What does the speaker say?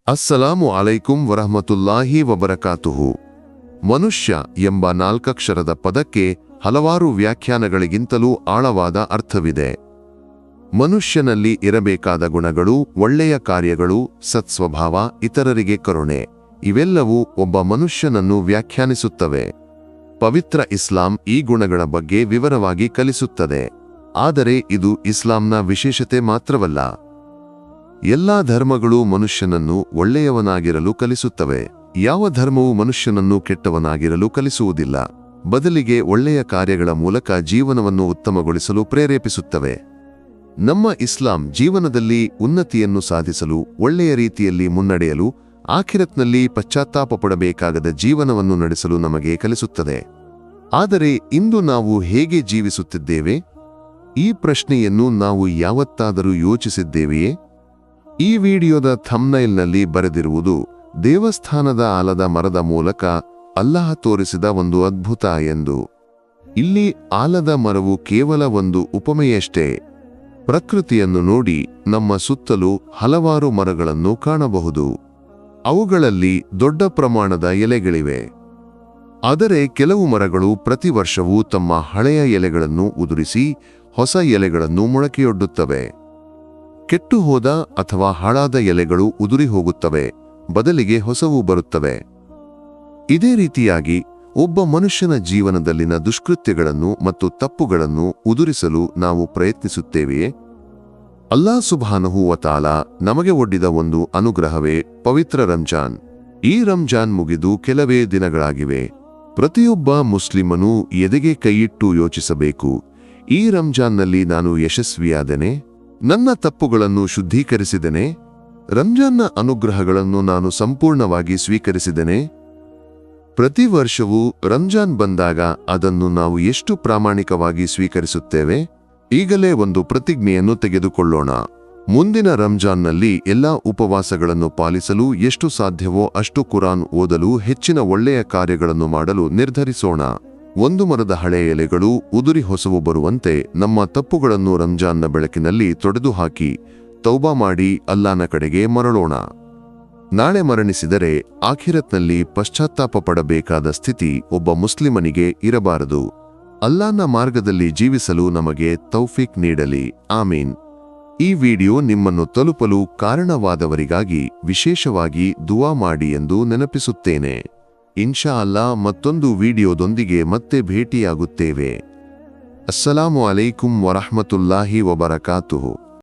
ಅಸ್ಸಲಾಮು ಅಲೈಕುಂ ವರಹಮತುಲ್ಲಾಹಿ ವಬರಕಾತುಹು. ಮನುಷ್ಯ ಎಂಬ ನಾಲ್ಕಕ್ಷರದ ಪದಕ್ಕೆ ಹಲವಾರು ವ್ಯಾಖ್ಯಾನಗಳಿಗಿಂತಲೂ ಆಳವಾದ ಅರ್ಥವಿದೆ. ಮನುಷ್ಯನಲ್ಲಿ ಇರಬೇಕಾದ ಗುಣಗಳು, ಒಳ್ಳೆಯ ಕಾರ್ಯಗಳು, ಸತ್ಸ್ವಭಾವ, ಇತರರಿಗೆ ಕರುಣೆ ಇವೆಲ್ಲವೂ ಒಬ್ಬ ಮನುಷ್ಯನನ್ನು ವ್ಯಾಖ್ಯಾನಿಸುತ್ತವೆ. ಪವಿತ್ರ ಇಸ್ಲಾಂ ಈ ಗುಣಗಳ ಬಗ್ಗೆ ವಿವರವಾಗಿ ಕಲಿಸುತ್ತದೆ. ಆದರೆ ಇದು ಇಸ್ಲಾಂನ ವಿಶೇಷತೆ ಮಾತ್ರವಲ್ಲ. ಎಲ್ಲಾ ಧರ್ಮಗಳು ಮನುಷ್ಯನನ್ನು ಒಳ್ಳೆಯವನಾಗಿರಲು ಕಲಿಸುತ್ತವೆ. ಯಾವ ಧರ್ಮವೂ ಮನುಷ್ಯನನ್ನು ಕೆಟ್ಟವನಾಗಿರಲು ಕಲಿಸುವುದಿಲ್ಲ. ಬದಲಿಗೆ ಒಳ್ಳೆಯ ಕಾರ್ಯಗಳ ಮೂಲಕ ಜೀವನವನ್ನು ಉತ್ತಮಗೊಳಿಸಲು ಪ್ರೇರೇಪಿಸುತ್ತವೆ. ನಮ್ಮ ಇಸ್ಲಾಂ ಜೀವನದಲ್ಲಿ ಉನ್ನತಿಯನ್ನು ಸಾಧಿಸಲು, ಒಳ್ಳೆಯ ರೀತಿಯಲ್ಲಿ ಮುನ್ನಡೆಯಲು, ಆಖಿರತ್ನಲ್ಲಿ ಪಶ್ಚಾತ್ತಾಪ ಪಡಬೇಕಾಗದ ಜೀವನವನ್ನು ನಡೆಸಲು ನಮಗೆ ಕಲಿಸುತ್ತದೆ. ಆದರೆ ಇಂದು ನಾವು ಹೇಗೆ ಜೀವಿಸುತ್ತಿದ್ದೇವೆ? ಈ ಪ್ರಶ್ನೆಯನ್ನು ನಾವು ಯಾವತ್ತಾದರೂ ಯೋಚಿಸಿದ್ದೇವೆಯೇ? ಈ ವಿಡಿಯೋದ ಥಂಬ್ನೈಲ್ನಲ್ಲಿ ಬರೆದಿರುವುದು ದೇವಸ್ಥಾನದ ಆಲದ ಮರದ ಮೂಲಕ ಅಲ್ಲಾಹ ತೋರಿಸಿದ ಒಂದು ಅದ್ಭುತ ಎಂದು. ಇಲ್ಲಿ ಆಲದ ಮರವು ಕೇವಲ ಒಂದು ಉಪಮೆಯಷ್ಟೇ. ಪ್ರಕೃತಿಯನ್ನು ನೋಡಿ ನಮ್ಮ ಸುತ್ತಲೂ ಹಲವಾರು ಮರಗಳನ್ನು ಕಾಣಬಹುದು. ಅವುಗಳಲ್ಲಿ ದೊಡ್ಡ ಪ್ರಮಾಣದ ಎಲೆಗಳಿವೆ. ಆದರೆ ಕೆಲವು ಮರಗಳು ಪ್ರತಿ ವರ್ಷವೂ ತಮ್ಮ ಹಳೆಯ ಎಲೆಗಳನ್ನು ಉದುರಿಸಿ ಹೊಸ ಎಲೆಗಳನ್ನು ಮೊಳಕೆಯೊಡ್ಡುತ್ತವೆ. ಕೆಟ್ಟು ಹೋದ ಅಥವಾ ಹಾಳಾದ ಎಲೆಗಳು ಉದುರಿ ಹೋಗುತ್ತವೆ, ಬದಲಿಗೆ ಹೊಸವು ಬರುತ್ತವೆ. ಇದೇ ರೀತಿಯಾಗಿ ಒಬ್ಬ ಮನುಷ್ಯನ ಜೀವನದಲ್ಲಿನ ದುಷ್ಕೃತ್ಯಗಳನ್ನು ಮತ್ತು ತಪ್ಪುಗಳನ್ನು ಉದುರಿಸಲು ನಾವು ಪ್ರಯತ್ನಿಸುತ್ತೇವೆಯೇ? ಅಲ್ಲಾಹ್ ಸುಬ್ಹಾನಹು ವ ತಆಲಾ ನಮಗೆ ಒಡ್ಡಿದ ಒಂದು ಅನುಗ್ರಹವೇ ಪವಿತ್ರ ರಂಜಾನ್. ಈ ರಂಜಾನ್ ಮುಗಿದು ಕೆಲವೇ ದಿನಗಳಾಗಿವೆ. ಪ್ರತಿಯೊಬ್ಬ ಮುಸ್ಲಿಮನೂ ಎದೆಗೆ ಕೈಯಿಟ್ಟು ಯೋಚಿಸಬೇಕು, ಈ ರಂಜಾನ್ನಲ್ಲಿ ನಾನು ಯಶಸ್ವಿಯಾದೆನೆ? ನನ್ನ ತಪ್ಪುಗಳನ್ನು ಶುದ್ಧೀಕರಿಸಿದೆನೆ? ರಂಜಾನ್ನ ಅನುಗ್ರಹಗಳನ್ನು ನಾನು ಸಂಪೂರ್ಣವಾಗಿ ಸ್ವೀಕರಿಸಿದೆನೆ? ಪ್ರತಿ ವರ್ಷವೂ ರಂಜಾನ್ ಬಂದಾಗ ಅದನ್ನು ನಾವು ಎಷ್ಟು ಪ್ರಾಮಾಣಿಕವಾಗಿ ಸ್ವೀಕರಿಸುತ್ತೇವೆ? ಈಗಲೇ ಒಂದು ಪ್ರತಿಜ್ಞೆಯನ್ನು ತೆಗೆದುಕೊಳ್ಳೋಣ. ಮುಂದಿನ ರಂಜಾನ್ನಲ್ಲಿ ಎಲ್ಲಾ ಉಪವಾಸಗಳನ್ನು ಪಾಲಿಸಲು ಎಷ್ಟು ಸಾಧ್ಯವೋ ಅಷ್ಟು ಕುರಾನ್ ಓದಲು, ಹೆಚ್ಚಿನ ಒಳ್ಳೆಯ ಕಾರ್ಯಗಳನ್ನು ಮಾಡಲು ನಿರ್ಧರಿಸೋಣ. ಒಂದು ಮರದ ಹಳೆಯ ಎಲೆಗಳು ಉದುರಿ ಹೊಸವು ಬರುವಂತೆ ನಮ್ಮ ತಪ್ಪುಗಳನ್ನು ರಂಜಾನ್ನ ಬೆಳಕಿನಲ್ಲಿ ತೊಡೆದುಹಾಕಿ ತೌಬಾ ಮಾಡಿ ಅಲ್ಲಾಹನ ಕಡೆಗೆ ಮರಳೋಣ. ನಾಳೆ ಮರಣಿಸಿದರೆ ಆಖಿರತ್ನಲ್ಲಿ ಪಶ್ಚಾತ್ತಾಪ ಪಡಬೇಕಾದ ಸ್ಥಿತಿ ಒಬ್ಬ ಮುಸ್ಲಿಮನಿಗೆ ಇರಬಾರದು. ಅಲ್ಲಾಹನ ಮಾರ್ಗದಲ್ಲಿ ಜೀವಿಸಲು ನಮಗೆ ತೌಫೀಕ್ ನೀಡಲಿ. ಆಮೀನ್. ಈ ವಿಡಿಯೋ ನಿಮ್ಮನ್ನು ತಲುಪಲು ಕಾರಣವಾದವರಿಗಾಗಿ ವಿಶೇಷವಾಗಿ ದುವಾ ಮಾಡಿ ಎಂದು ನೆನಪಿಸುತ್ತೇನೆ. ಇನ್ಶಾ ಅಲ್ಲಾ ಮತ್ತೊಂದು ವಿಡಿಯೋದೊಂದಿಗೆ ಮತ್ತೆ ಭೇಟಿಯಾಗುತ್ತೇವೆ. ಅಸ್ಸಲಾಮು ಅಲೈಕುಂ ವರಹಮತುಲ್ಲಾಹಿ ವಬರಕಾತುಹು.